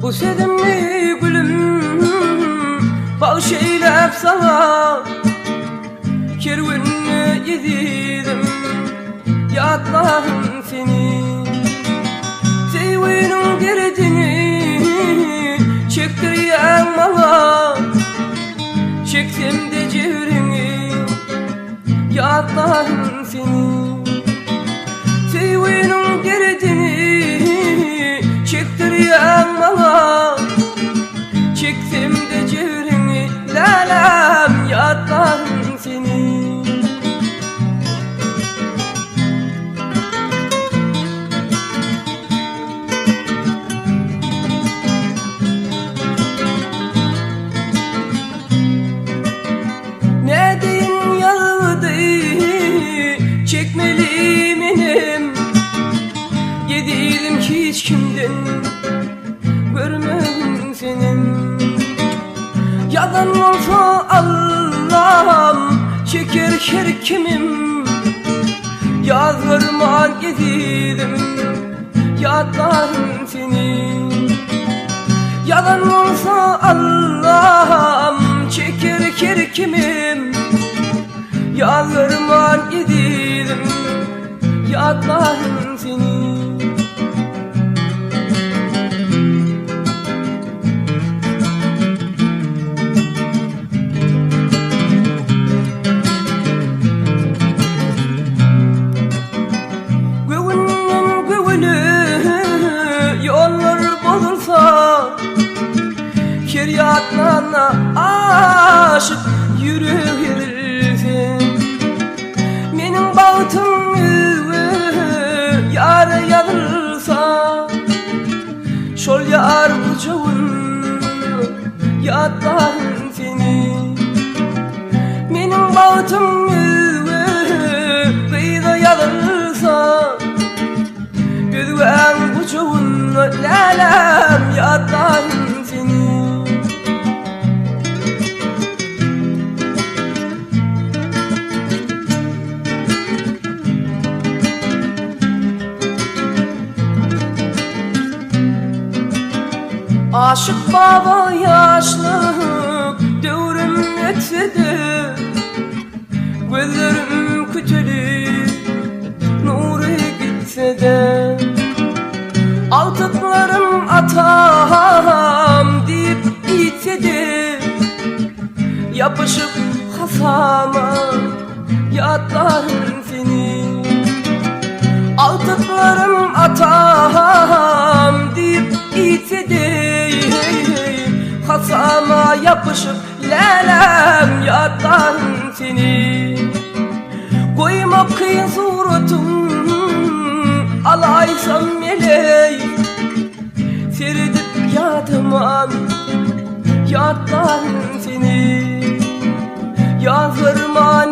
Bu sedimli gülüm bağışlayıp sana kervanını yedirdim yatlarım seni. Sevinin derdini çektireyim bana, çektim de cevrini yatlarım seni. Sevinin derdini çektireyim bana, çektim de cevrini lalem yatlarım seni. Ne deyin yağdı çekmeliyim benim, yedirdim hiç kimden görmedim senin. Yalan olsa Allah'ım çeker her kimim, yazlarıma yedirdim yatlarım seni. Yalan olsa Allah'ım çeker her kimim, yazlarıma yedirdim yatlarım seni. Keryatlarına aşık yürüyebilirsin. Benim bağıtım yar yanırsa, şol yar bucağın yatlarım seni. Benim bağıtım kıyıda yanırsa, gözven bucağın lalem yatlarım seni. Aşık baba yaşlık devrim etse de, gözlerim küçülüp nuru gitse de, altıklarım atam deyip gitse de, yapışıp hasama yatlarım seni. Altıklarım atam deyip gitse de, hasama yapışıp lalem yatlarım seni. Koyma kıyın suratım alaysam melek, seridip yatıman yatlarım seni. Yazlarıma